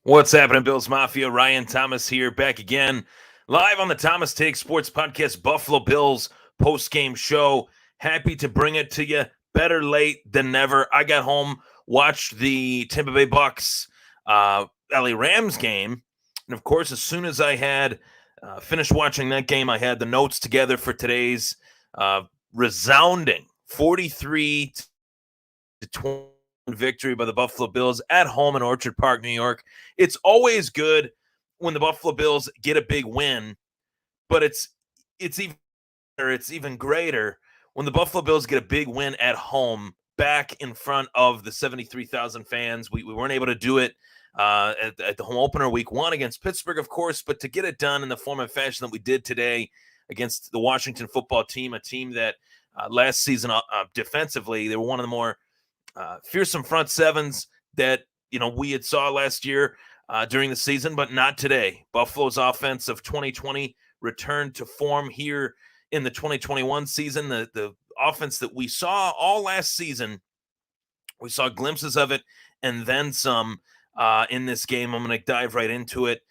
What's happening, Bills Mafia? Ryan Thomas here, back again, live on the Thomas Take Sports Podcast, Buffalo Bills post-game show. Happy to bring it to you. Better late than never. I got home, watched the Tampa Bay Bucks, LA Rams game, and of course, as soon as I had finished watching that game, I had the notes together for today's resounding 43-20 victory by the Buffalo Bills at home in Orchard Park, New York. It's always good when the Buffalo Bills get a big win, but it's even greater when the Buffalo Bills get a big win at home back in front of the 73,000 fans. We weren't able to do it at the home opener week 1 against Pittsburgh, of course, but to get it done in the form and fashion that we did today against the Washington football team, a team that last season defensively, they were one of the more fearsome front sevens that we had saw last year during the season, but not today. Buffalo's offense of 2020 returned to form here in the 2021 season. The offense that we saw all last season, we saw glimpses of it and then some in this game. I'm going to dive right into it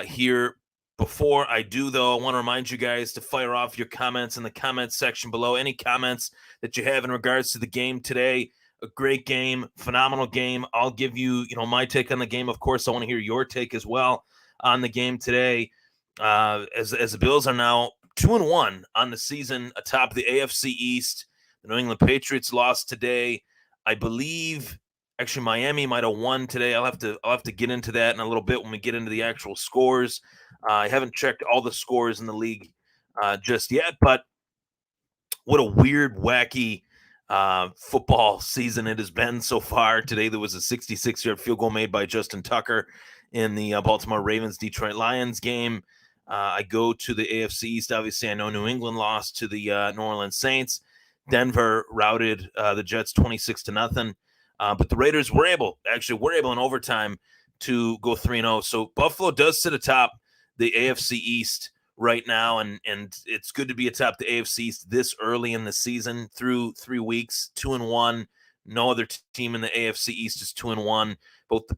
here. Before I do, though, I want to remind you guys to fire off your comments in the comments section below. Any comments that you have in regards to the game today. A great game, phenomenal game. I'll give you, my take on the game. Of course, I want to hear your take as well on the game today. As the Bills are now 2-1 on the season, atop the AFC East. The New England Patriots lost today. I believe, actually, Miami might have won today. I'll have to get into that in a little bit when we get into the actual scores. I haven't checked all the scores in the league just yet, but what a weird, wacky football season it has been so far. Today there was a 66-yard field goal made by Justin Tucker in the Baltimore Ravens-Detroit Lions game. I go to the AFC East. Obviously, I know New England lost to the New Orleans Saints. Denver routed the Jets 26-0. But the Raiders were able in overtime to go 3-0. So Buffalo does sit atop the AFC East right now, and it's good to be atop the AFC East this early in the season through 3 weeks, 2-1. No other team in the AFC East is 2-1. Both the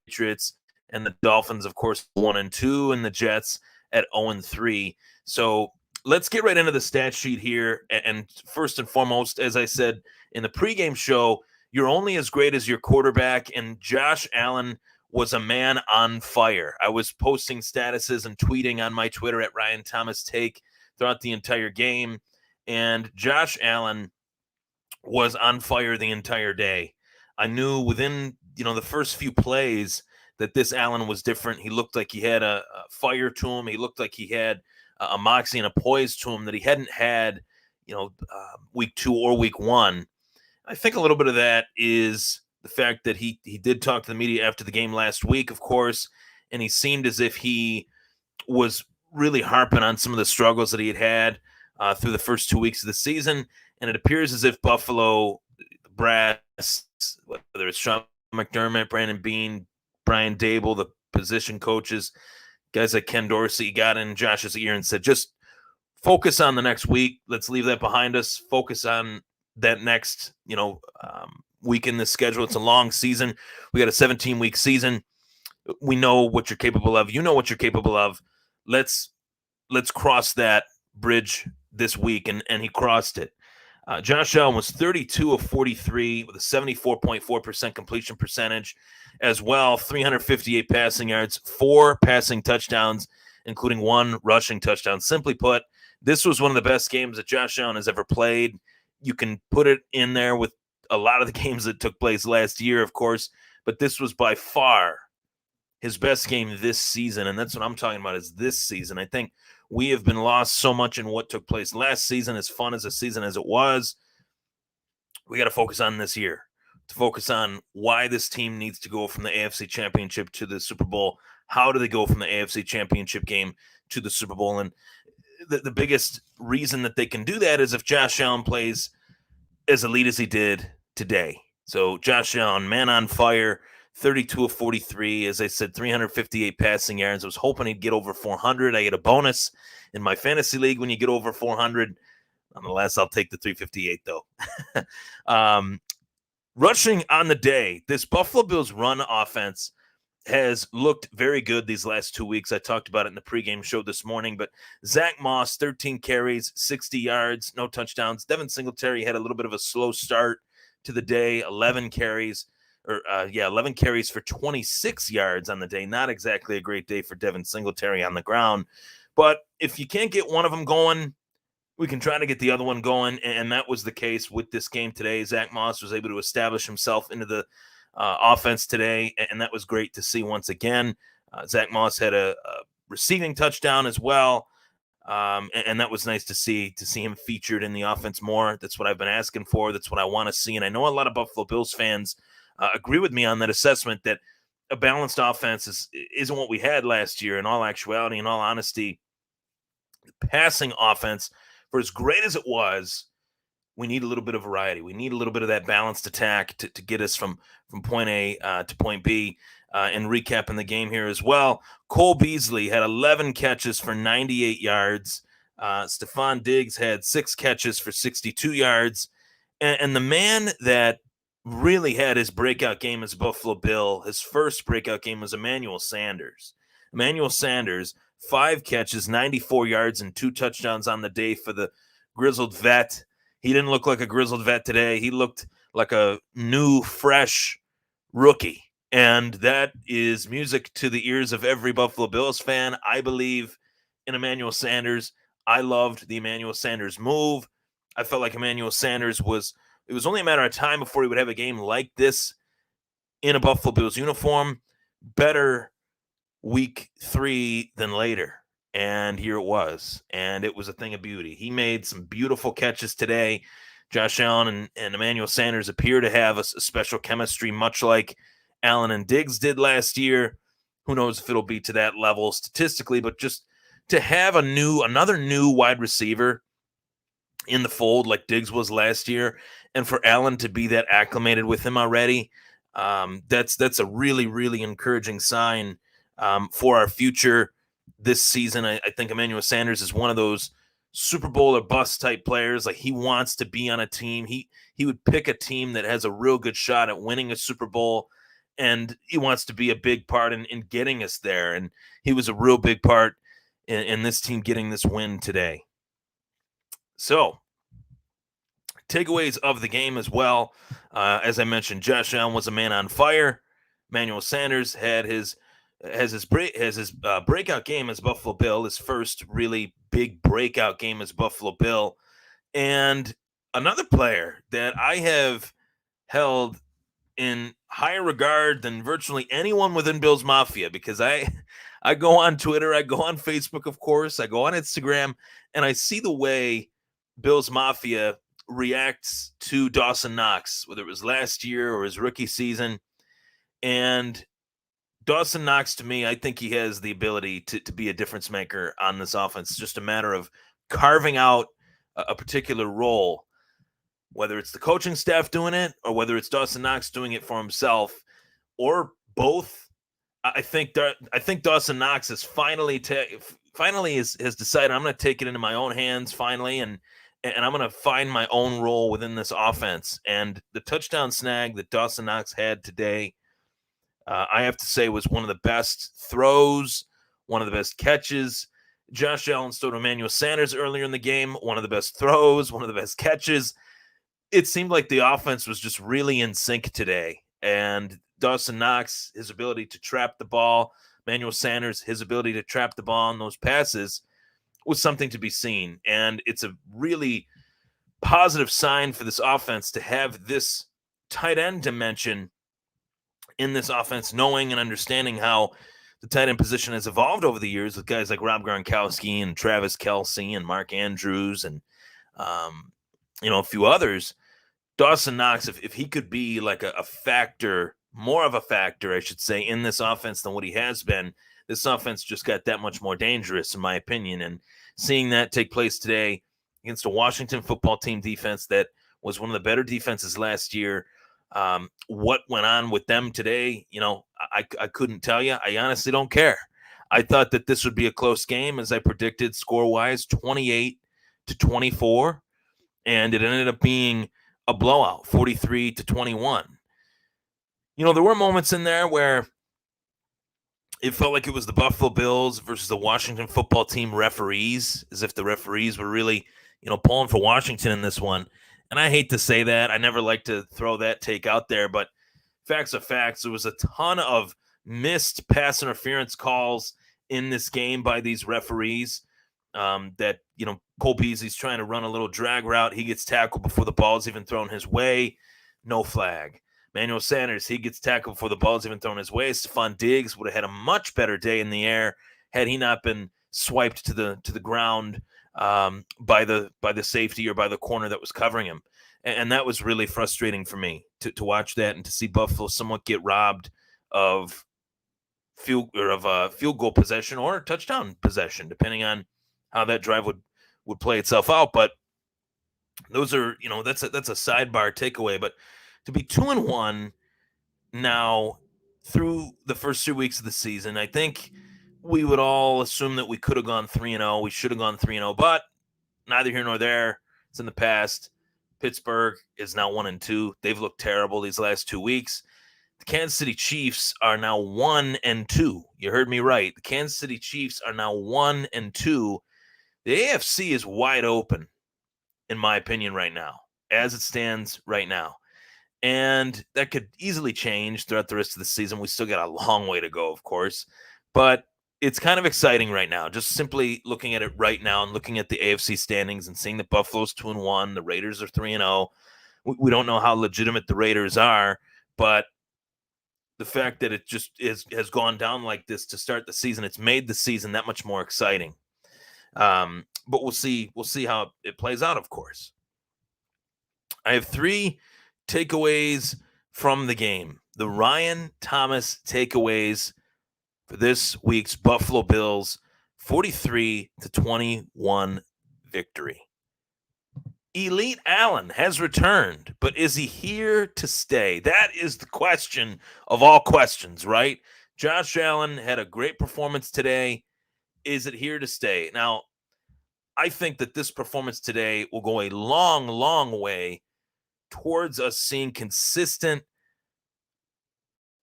Patriots and the Dolphins, of course, 1-2, and the Jets at 0-3. So let's get right into the stat sheet here. And first and foremost, as I said in the pregame show, you're only as great as your quarterback, and Josh Allen was a man on fire. I was posting statuses and tweeting on my Twitter at Ryan Thomas Take throughout the entire game, and Josh Allen was on fire the entire day. I knew within the first few plays that this Allen was different. He looked like he had a fire to him. He looked like he had a moxie and a poise to him that he hadn't had week 2 or week 1. I think a little bit of that is the fact that he did talk to the media after the game last week, of course, and he seemed as if he was really harping on some of the struggles that he had through the first 2 weeks of the season. And it appears as if Buffalo brass, whether it's Sean McDermott, Brandon Beane, Brian Dable, the position coaches, guys like Ken Dorsey, got in Josh's ear and said, just focus on the next week. Let's leave that behind us. Focus on that next, week in the schedule. It's a long season. We got a 17-week season. We know what you're capable of. You know what you're capable of. Let's cross that bridge this week, and he crossed it. Josh Allen was 32 of 43 with a 74.4% completion percentage as well, 358 passing yards, 4 passing touchdowns, including 1 rushing touchdown. Simply put, this was one of the best games that Josh Allen has ever played. You can put it in there with a lot of the games that took place last year, of course, but this was by far his best game this season, and that's what I'm talking about is this season. I think we have been lost so much in what took place last season, as fun as a season as it was. We got to focus on this year, to focus on why this team needs to go from the AFC Championship to the Super Bowl. How do they go from the AFC Championship game to the Super Bowl? And the biggest reason that they can do that is if Josh Allen plays as elite as he did today. So Josh Allen, man on fire, 32 of 43. As I said, 358 passing yards. I was hoping he'd get over 400. I get a bonus in my fantasy league when you get over 400. Nonetheless, I'll take the 358, though. Rushing on the day, this Buffalo Bills run offense has looked very good these last 2 weeks. I talked about it in the pregame show this morning, but Zach Moss, 13 carries, 60 yards, no touchdowns. Devin Singletary had a little bit of a slow start to the day, 11 carries for 26 yards on the day. Not exactly a great day for Devin Singletary on the ground. But if you can't get one of them going, we can try to get the other one going, and that was the case with this game today. Zach Moss was able to establish himself into the offense today, and that was great to see once again. Zach Moss had a receiving touchdown as well, and that was nice to see him featured in the offense more. That's what I've been asking for. That's what I want to see, and I know a lot of Buffalo Bills fans agree with me on that assessment that a balanced offense isn't what we had last year. In all actuality, in all honesty, the passing offense, for as great as it was, we need a little bit of variety. We need a little bit of that balanced attack to get us from point A to point B. And recapping the game here as well, Cole Beasley had 11 catches for 98 yards. Stephon Diggs had 6 catches for 62 yards. And the man that really had his breakout game as Buffalo Bill, his first breakout game, was Emmanuel Sanders. Emmanuel Sanders, 5 catches, 94 yards, and 2 touchdowns on the day for the grizzled vet. He didn't look like a grizzled vet today. He looked like a new, fresh rookie. And that is music to the ears of every Buffalo Bills fan. I believe in Emmanuel Sanders. I loved the Emmanuel Sanders move. I felt like Emmanuel Sanders it was only a matter of time before he would have a game like this in a Buffalo Bills uniform. Better week 3 than later. And here it was. And it was a thing of beauty. He made some beautiful catches today. Josh Allen and Emmanuel Sanders appear to have a special chemistry, much like Allen and Diggs did last year. Who knows if it'll be to that level statistically, but just to have another new wide receiver in the fold like Diggs was last year, and for Allen to be that acclimated with him already, that's a really, really encouraging sign for our future this season. I think Emmanuel Sanders is one of those Super Bowl or bust type players. Like, he wants to be on a team. He would pick a team that has a real good shot at winning a Super Bowl, and he wants to be a big part in getting us there. And he was a real big part in this team getting this win today. So, takeaways of the game as well. As I mentioned, Josh Allen was a man on fire. Emmanuel Sanders had his breakout game as Buffalo Bill, his first really big breakout game as Buffalo Bill. And another player that I have held in higher regard than virtually anyone within Bills Mafia, because I go on Twitter, I go on Facebook, of course, I go on Instagram, and I see the way Bills Mafia reacts to Dawson Knox, whether it was last year or his rookie season. And Dawson Knox, to me, I think he has the ability to be a difference maker on this offense. It's just a matter of carving out a particular role, whether it's the coaching staff doing it or whether it's Dawson Knox doing it for himself, or both. I think Dawson Knox has finally has decided, I'm going to take it into my own hands finally, and I'm going to find my own role within this offense. And the touchdown snag that Dawson Knox had today, I have to say, was one of the best throws, one of the best catches. Josh Allen stole to Emmanuel Sanders earlier in the game, one of the best throws, one of the best catches. It seemed like the offense was just really in sync today. And Dawson Knox, his ability to trap the ball, Emmanuel Sanders, his ability to trap the ball on those passes was something to be seen. And it's a really positive sign for this offense to have this tight end dimension in this offense, knowing and understanding how the tight end position has evolved over the years with guys like Rob Gronkowski and Travis Kelce and Mark Andrews and, a few others. Dawson Knox, if he could be like a factor, more of a factor, I should say, in this offense than what he has been, this offense just got that much more dangerous, in my opinion. And seeing that take place today against a Washington football team defense that was one of the better defenses last year, what went on with them today, I couldn't tell you. I honestly don't care. I thought that this would be a close game, as I predicted score-wise, 28-24, and it ended up being a blowout, 43-21. There were moments in there where It felt like it was the Buffalo Bills versus the Washington football team referees, as if the referees were really, pulling for Washington in this one. And I hate to say that. I never like to throw that take out there, but facts are facts. There was a ton of missed pass interference calls in this game by these referees. Cole Beasley's trying to run a little drag route. He gets tackled before the ball's even thrown his way. No flag. Emmanuel Sanders, he gets tackled before the ball's even thrown his way. Stephon Diggs would have had a much better day in the air had he not been swiped to the ground by the safety or by the corner that was covering him. And that was really frustrating for me to watch that and to see Buffalo somewhat get robbed of field goal possession or touchdown possession, depending on how that drive would play itself out. But those are, that's a sidebar takeaway. But to be 2-1 now through the first 2 weeks of the season, I think we would all assume that we could have gone 3-0. We should have gone 3-0, but neither here nor there. It's in the past. Pittsburgh is now 1-2. They've looked terrible these last 2 weeks. The Kansas City Chiefs are now 1-2. You heard me right. The Kansas City Chiefs are now 1-2. The AFC is wide open, in my opinion, right now, as it stands right now. And that could easily change throughout the rest of the season. We still got a long way to go, of course. But it's kind of exciting right now, just simply looking at it right now and looking at the AFC standings and seeing that Buffalo's 2-1, the Raiders are 3-0. We don't know how legitimate the Raiders are, but the fact that it just has gone down like this to start the season, it's made the season that much more exciting. But we'll see how it plays out, of course. I have 3 takeaways from the game. The Ryan Thomas takeaways for this week's Buffalo Bills 43-21 victory. Elite Allen has returned, but is he here to stay? That is the question of all questions, right? Josh Allen had a great performance today. Is it here to stay? Now, I think that this performance today will go a long, long way towards us seeing consistent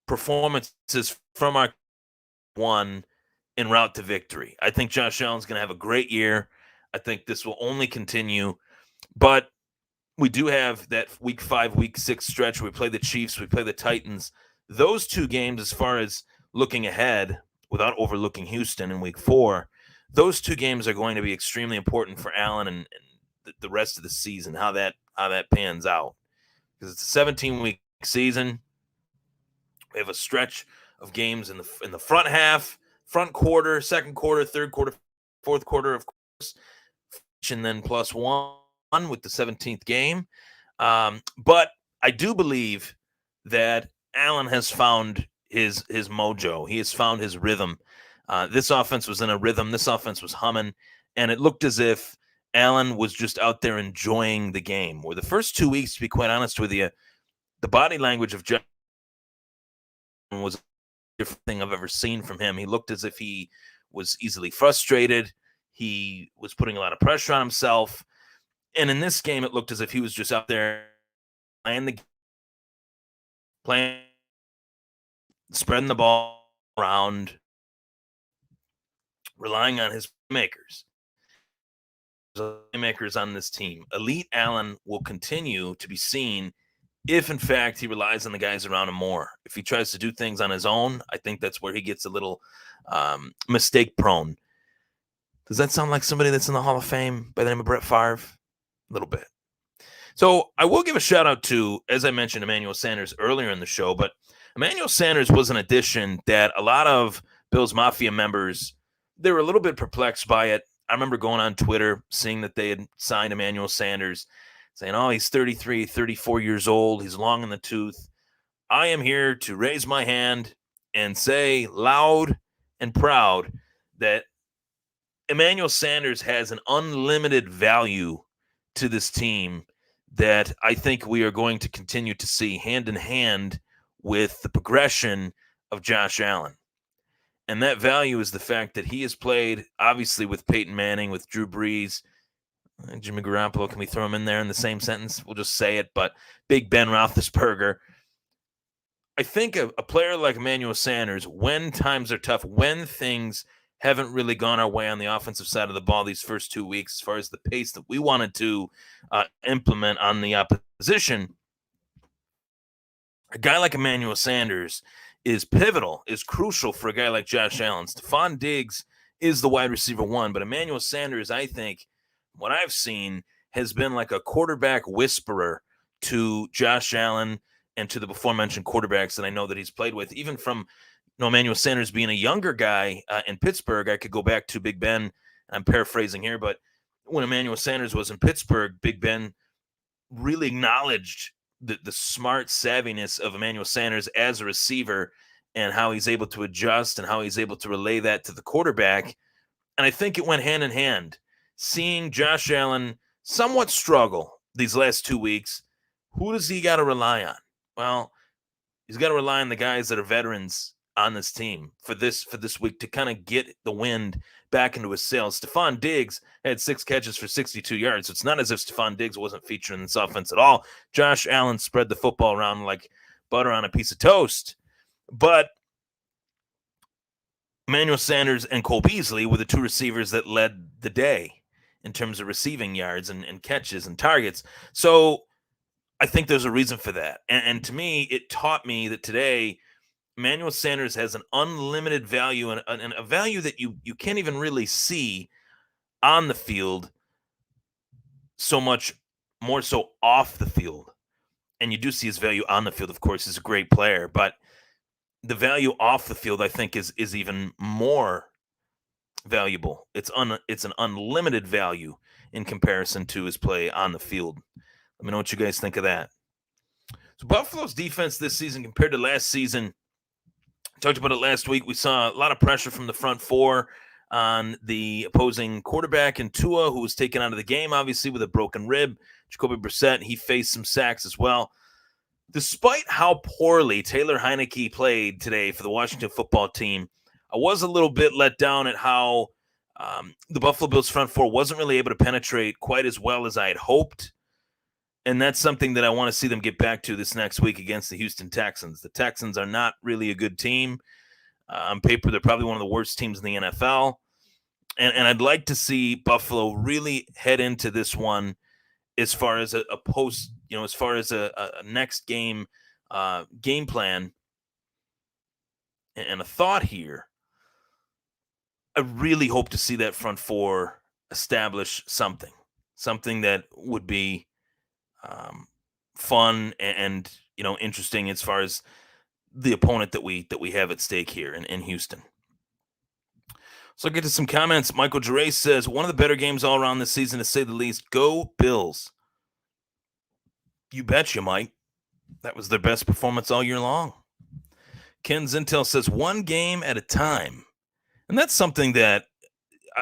performances from our one en route to victory. I think Josh Allen's going to have a great year. I think this will only continue. But we do have that week 5, week 6 stretch where we play the Chiefs, we play the Titans. Those 2 games, as far as looking ahead, without overlooking Houston in week 4, those 2 games are going to be extremely important for Allen and the rest of the season, how that pans out. Because it's a 17-week season. We have a stretch of games in the front half, front quarter, second quarter, third quarter, fourth quarter, of course, and then +1 with the 17th game. But I do believe that Allen has found his mojo. He has found his rhythm. This offense was in a rhythm. This offense was humming, and it looked as if Allen was just out there enjoying the game. Where the first 2 weeks, to be quite honest with you, the body language of Josh was a different thing I've ever seen from him. He looked as if he was easily frustrated. He was putting a lot of pressure on himself. And in this game, it looked as if he was just out there playing, spreading the ball around, relying on his playmakers. There's playmakers on this team. Elite Allen will continue to be seen if, in fact, he relies on the guys around him more. If he tries to do things on his own, I think that's where he gets a little mistake prone. Does that sound like somebody that's in the Hall of Fame by the name of Brett Favre? A little bit. So I will give a shout out to, as I mentioned, Emmanuel Sanders earlier in the show, but Emmanuel Sanders was an addition that a lot of Bills Mafia members, they were a little bit perplexed by it. I remember going on Twitter, seeing that they had signed Emmanuel Sanders, saying, oh, he's 33, 34 years old. He's long in the tooth. I am here to raise my hand and say loud and proud that Emmanuel Sanders has an unlimited value to this team that I think we are going to continue to see hand in hand with the progression of Josh Allen. And that value is the fact that he has played, obviously, with Peyton Manning, with Drew Brees, Jimmy Garoppolo. Can we throw him in there in the same sentence? We'll just say it. But Big Ben Roethlisberger. I think a player like Emmanuel Sanders, when times are tough, when things haven't really gone our way on the offensive side of the ball these first 2 weeks, as far as the pace that we wanted to implement on the opposition, a guy like Emmanuel Sanders is pivotal, is crucial for a guy like Josh Allen. Stephon Diggs is the wide receiver one, but Emmanuel Sanders, I think, what I've seen, has been like a quarterback whisperer to Josh Allen and to the before mentioned quarterbacks that I know that he's played with. Even from Emmanuel Sanders being a younger guy in Pittsburgh, I could go back to Big Ben. I'm paraphrasing here, but when Emmanuel Sanders was in Pittsburgh, Big Ben really acknowledged the smart savviness of Emmanuel Sanders as a receiver and how he's able to adjust and how he's able to relay that to the quarterback. And I think it went hand in hand. Seeing Josh Allen somewhat struggle these last 2 weeks, who does he got to rely on? Well, he's got to rely on the guys that are veterans on this team for this week to kind of get the wind back into his sails. Stephon Diggs had 6 catches for 62 yards. So it's not as if Stephon Diggs wasn't featured in this offense at all. Josh Allen spread the football around like butter on a piece of toast. But Emmanuel Sanders and Cole Beasley were the 2 receivers that led the day in terms of receiving yards and catches and targets. So I think there's a reason for that. And to me, it taught me that today Emmanuel Sanders has an unlimited value and a value that you can't even really see on the field, so much more so off the field. And you do see his value on the field, of course. He's a great player, but the value off the field, I think, is even more valuable. It's an unlimited value in comparison to his play on the field. Let me know what you guys think of that. So Buffalo's defense this season compared to last season, talked about it last week. We saw a lot of pressure from the front four on the opposing quarterback and Tua, who was taken out of the game, obviously, with a broken rib. Jacoby Brissett, he faced some sacks as well. Despite how poorly Taylor Heineke played today for the Washington football team, I was a little bit let down at how the Buffalo Bills front four wasn't really able to penetrate quite as well as I had hoped. And that's something that I want to see them get back to this next week against the Houston Texans. The Texans are not really a good team. On paper, they're probably one of the worst teams in the NFL. And I'd like to see Buffalo really head into this one as far as a post, as far as a next game game plan. And a thought here, I really hope to see that front four establish something that would be fun and interesting as far as the opponent that we have at stake here in Houston. So I'll get to some comments. Michael Geray says, one of the better games all around this season, to say the least. Go Bills. You betcha, Mike. That was their best performance all year long. Ken Zintel says, one game at a time. And that's something that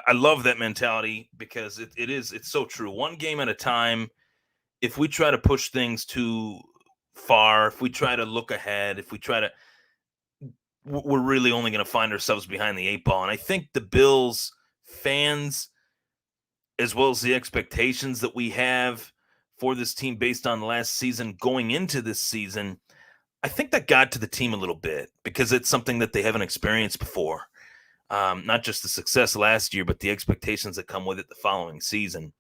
I love, that mentality, because it's so true. One game at a time. If we try to push things too far, if we try to look ahead, if we try to, we're really only going to find ourselves behind the 8 ball. And I think the Bills fans, as well as the expectations that we have for this team based on last season going into this season, I think that got to the team a little bit because it's something that they haven't experienced before. Not just the success last year, but the expectations that come with it the following season.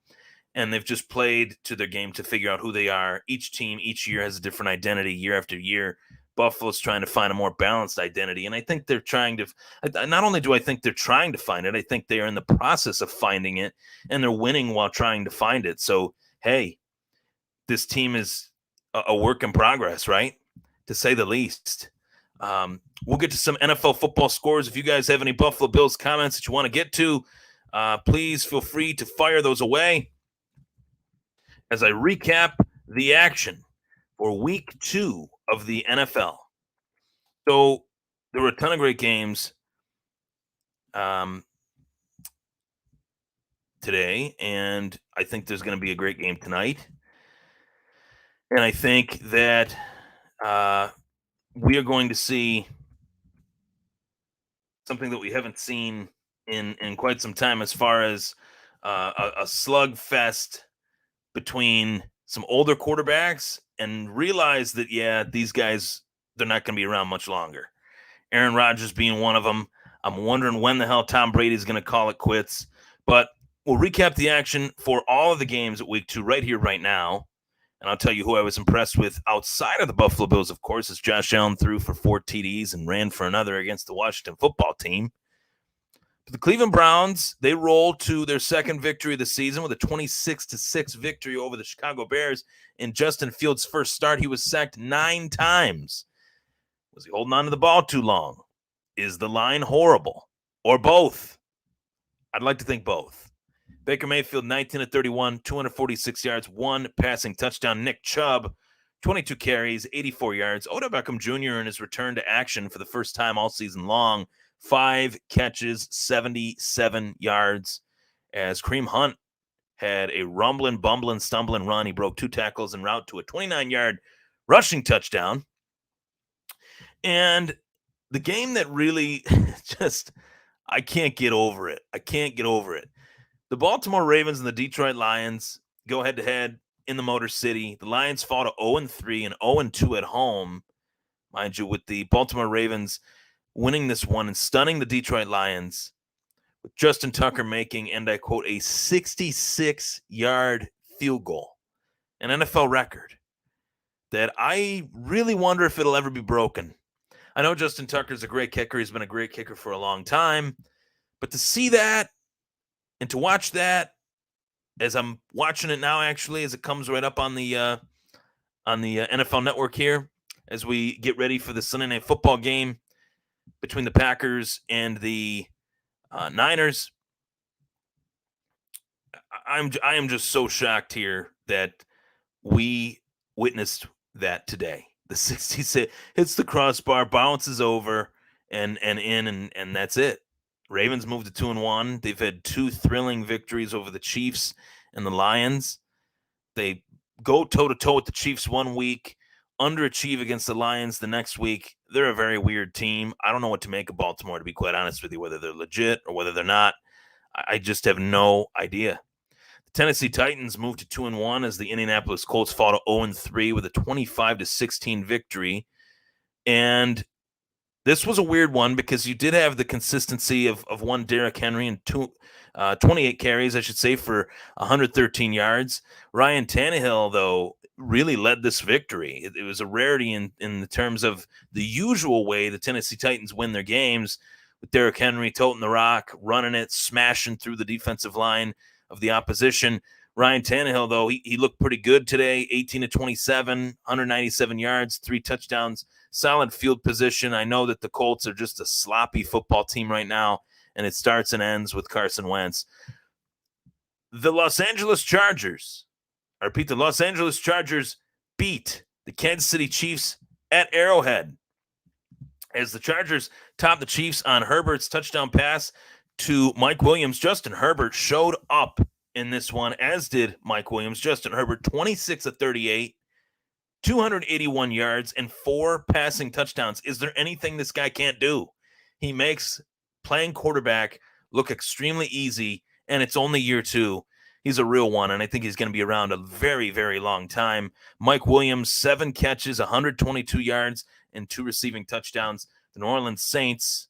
And they've just played to their game to figure out who they are. Each team, each year has a different identity year after year. Buffalo's trying to find a more balanced identity. And I think they're trying to, not only do I think they're trying to find it, I think they are in the process of finding it, and they're winning while trying to find it. So, hey, this team is a work in progress, right? To say the least. We'll get to some NFL football scores. If you guys have any Buffalo Bills comments that you want to get to, please feel free to fire those away as I recap the action for week 2 of the NFL. So there were a ton of great games today, and I think there's going to be a great game tonight. And I think that we are going to see something that we haven't seen in quite some time, as far as a slugfest between some older quarterbacks, and realize that, yeah, these guys they're not going to be around much longer. Aaron Rodgers being one of them. I'm wondering when the hell Tom Brady's going to call it quits. But we'll recap the action for all of the games at week 2 right here, right now. And I'll tell you who I was impressed with outside of the Buffalo Bills, of course, as Josh Allen threw for 4 TDs and ran for another against the Washington football team. But the Cleveland Browns, they rolled to their second victory of the season with a 26-6 victory over the Chicago Bears. In Justin Fields' first start, he was sacked 9 times. Was he holding on to the ball too long? Is the line horrible? Or both? I'd like to think both. Baker Mayfield, 19-31, 246 yards, 1 passing touchdown. Nick Chubb, 22 carries, 84 yards. Odell Beckham Jr. in his return to action for the first time all season long, 5 catches, 77 yards. As Kareem Hunt had a rumbling, bumbling, stumbling run. He broke 2 tackles en route to a 29-yard rushing touchdown. And the game that really just, I can't get over it. The Baltimore Ravens and the Detroit Lions go head-to-head in the Motor City. The Lions fall to 0-3 and 0-2 at home, mind you, with the Baltimore Ravens winning this one and stunning the Detroit Lions, with Justin Tucker making, and I quote, a 66-yard field goal, an NFL record that I really wonder if it'll ever be broken. I know Justin Tucker's a great kicker. He's been a great kicker for a long time. But to see that and to watch that, as I'm watching it now, actually, as it comes right up on the NFL Network here, as we get ready for the Sunday Night Football game between the Packers and the Niners, I am just so shocked here that we witnessed that today. The 66 hits the crossbar, bounces over, and that's it. Ravens moved to 2-1. They've had 2 thrilling victories over the Chiefs and the Lions. They go toe-to-toe with the Chiefs one week, underachieve against the Lions the next week. They're a very weird team. I don't know what to make of Baltimore, to be quite honest with you, whether they're legit or whether they're not. I just have no idea. The Tennessee Titans moved to 2-1 as the Indianapolis Colts fall to 0-3 with a 25-16 victory. And this was a weird one because you did have the consistency of one Derrick Henry and 28 carries, I should say, for 113 yards. Ryan Tannehill, though, really led this victory. It was a rarity in the terms of the usual way the Tennessee Titans win their games, with Derrick Henry toting the rock, running it, smashing through the defensive line of the opposition. Ryan Tannehill, though, he looked pretty good today, 18-27, 197 yards, 3 touchdowns, solid field position. I know that the Colts are just a sloppy football team right now, and it starts and ends with Carson Wentz. The Los Angeles Chargers, I repeat, the Los Angeles Chargers beat the Kansas City Chiefs at Arrowhead, as the Chargers topped the Chiefs on Herbert's touchdown pass to Mike Williams. Justin Herbert showed up in this one, as did Mike Williams. Justin Herbert, 26-38, 281 yards, and 4 passing touchdowns. Is there anything this guy can't do? He makes playing quarterback look extremely easy, and it's only year 2. He's a real one, and I think he's going to be around a very, very long time. Mike Williams, 7 catches, 122 yards, and 2 receiving touchdowns. The New Orleans Saints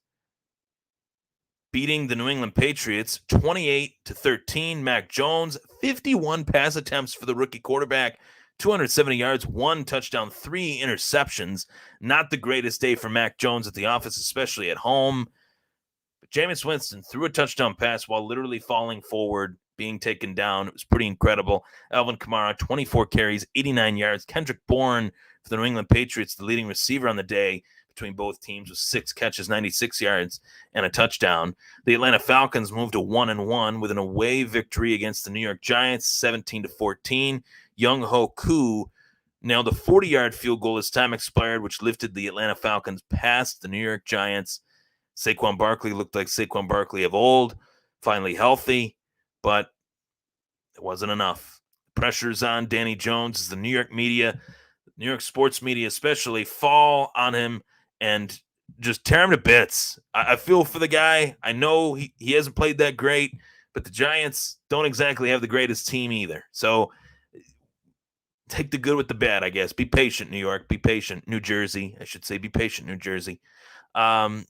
beating the New England Patriots 28-13. Mac Jones, 51 pass attempts for the rookie quarterback, 270 yards, 1 touchdown, 3 interceptions. Not the greatest day for Mac Jones at the office, especially at home. But Jameis Winston threw a touchdown pass while literally falling forward, being taken down. It was pretty incredible. Alvin Kamara, 24 carries, 89 yards. Kendrick Bourne for the New England Patriots, the leading receiver on the day between both teams, with 6 catches, 96 yards, and a touchdown. The Atlanta Falcons moved to 1-1 with an away victory against the New York Giants, 17-14. Young-Ho Koo nailed a 40-yard field goal as time expired, which lifted the Atlanta Falcons past the New York Giants. Saquon Barkley looked like Saquon Barkley of old, finally healthy, but it wasn't enough. Pressure's on Danny Jones as the New York media, New York sports media especially, fall on him and just tear him to bits. I feel for the guy. I know he hasn't played that great, but the Giants don't exactly have the greatest team either. So take the good with the bad, I guess. Be patient, New York. Be patient, New Jersey. I should say be patient, New Jersey. The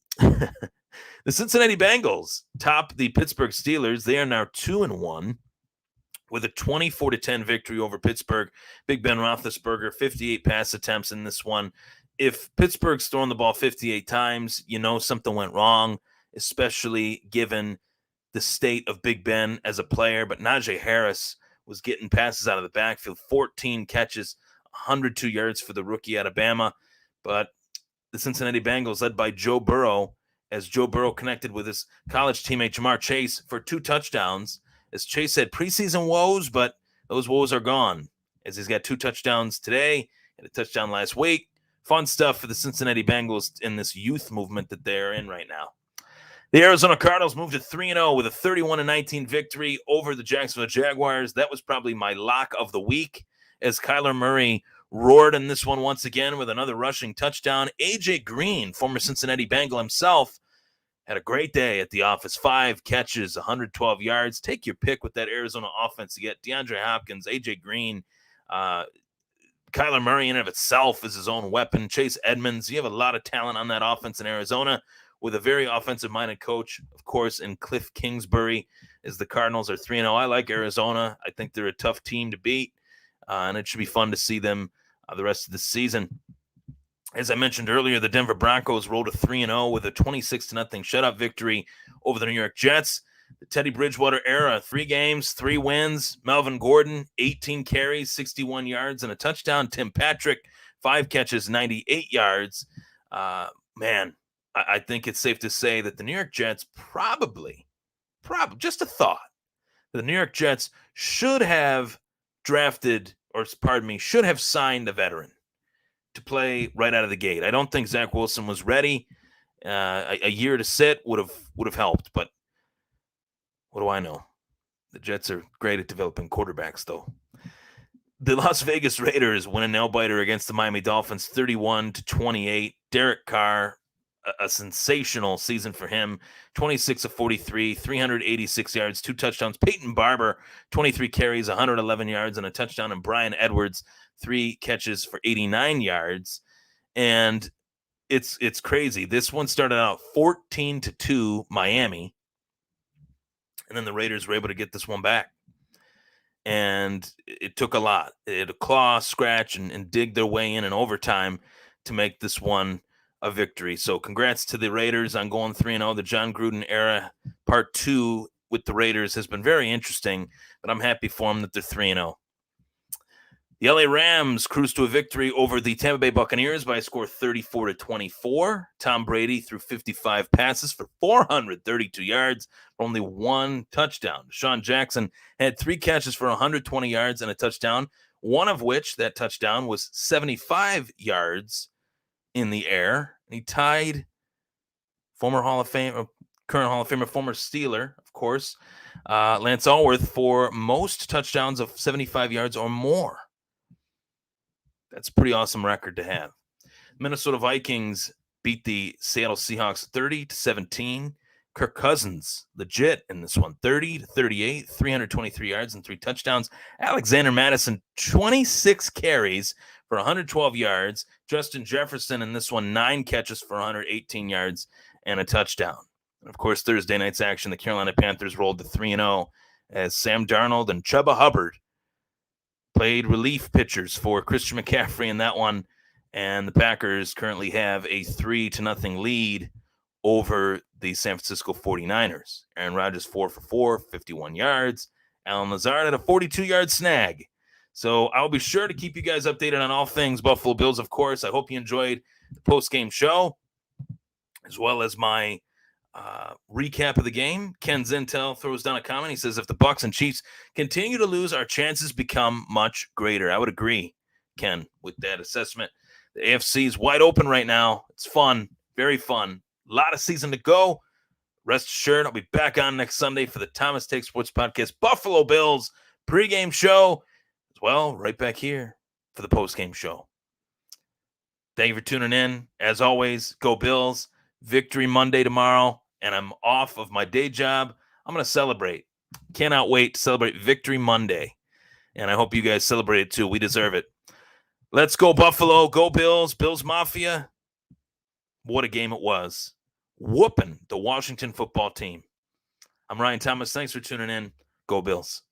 Cincinnati Bengals top the Pittsburgh Steelers. They are now 2-1 with a 24-10 victory over Pittsburgh. Big Ben Roethlisberger, 58 pass attempts in this one. If Pittsburgh's throwing the ball 58 times, you know something went wrong, especially given the state of Big Ben as a player. But Najee Harris was getting passes out of the backfield, 14 catches, 102 yards for the rookie out of Bama. But the Cincinnati Bengals, led by Joe Burrow, as Joe Burrow connected with his college teammate Jamar Chase for 2 touchdowns. As Chase had preseason woes, but those woes are gone, as he's got 2 touchdowns today and a touchdown last week. Fun stuff for the Cincinnati Bengals in this youth movement that they're in right now. The Arizona Cardinals moved to 3-0 with a 31-19 victory over the Jacksonville Jaguars. That was probably my lock of the week, as Kyler Murray roared in this one once again with another rushing touchdown. A.J. Green, former Cincinnati Bengal himself, had a great day at the office. 5 catches, 112 yards. Take your pick with that Arizona offense to get DeAndre Hopkins, A.J. Green, Kyler Murray in and of itself is his own weapon. Chase Edmonds. You have a lot of talent on that offense in Arizona with a very offensive-minded coach, of course, in Cliff Kingsbury, as the Cardinals are 3-0. I like Arizona. I think they're a tough team to beat, and it should be fun to see them the rest of the season. As I mentioned earlier, the Denver Broncos rolled a 3-0 with a 26-0 shutout victory over the New York Jets. The Teddy Bridgewater era, 3 games, 3 wins. Melvin Gordon, 18 carries, 61 yards, and a touchdown. Tim Patrick, 5 catches, 98 yards. Man, I think it's safe to say that the New York Jets probably, just a thought, the New York Jets should have should have signed a veteran to play right out of the gate. I don't think Zach Wilson was ready. A year to sit would have helped, but what do I know? The Jets are great at developing quarterbacks, though. The Las Vegas Raiders win a nail-biter against the Miami Dolphins, 31-28. Derek Carr, a sensational season for him, 26 of 43, 386 yards, 2 touchdowns. Peyton Barber, 23 carries, 111 yards, and a touchdown. And Brian Edwards, 3 catches for 89 yards. And it's crazy. This one started out 14-2 Miami, and then the Raiders were able to get this one back. And it took a lot. They had to claw, scratch, and dig their way in overtime to make this one a victory. So congrats to the Raiders on going 3-0. The John Gruden era, part 2 with the Raiders, has been very interesting, but I'm happy for them that they're 3-0. The LA Rams cruised to a victory over the Tampa Bay Buccaneers by a score 34-24. Tom Brady threw 55 passes for 432 yards for only 1 touchdown. Deshaun Jackson had 3 catches for 120 yards and a touchdown, one of which, that touchdown, was 75 yards in the air. He tied former Hall of Fame, current Hall of Famer, former Steeler, of course, Lance Allworth, for most touchdowns of 75 yards or more. That's a pretty awesome record to have. Minnesota Vikings beat the Seattle Seahawks 30-17. Kirk Cousins, legit in this one, 30-38, 323 yards and 3 touchdowns. Alexander Mattison, 26 carries for 112 yards. Justin Jefferson in this one, 9 catches for 118 yards and a touchdown. And of course, Thursday night's action, the Carolina Panthers rolled to 3-0 as Sam Darnold and Chuba Hubbard played relief pitchers for Christian McCaffrey in that one, and the Packers currently have a 3-0 lead over the San Francisco 49ers. Aaron Rodgers 4 for 4, 51 yards. Allen Lazard had a 42-yard snag. So I'll be sure to keep you guys updated on all things Buffalo Bills, of course. I hope you enjoyed the post-game show, as well as my recap of the game. Ken Zintel throws down a comment. He says, if the Bucs and Chiefs continue to lose, our chances become much greater. I would agree, Ken, with that assessment. The AFC is wide open right now. It's fun, very fun. A lot of season to go. Rest assured, I'll be back on next Sunday for the Thomas Take Sports Podcast Buffalo Bills pregame show, as well, right back here for the postgame show. Thank you for tuning in. As always, go Bills. Victory Monday tomorrow, and I'm off of my day job. I'm going to celebrate. Cannot wait to celebrate Victory Monday. And I hope you guys celebrate it too. We deserve it. Let's go Buffalo. Go Bills. Bills Mafia. What a game it was. Whooping the Washington football team. I'm Ryan Thomas. Thanks for tuning in. Go Bills.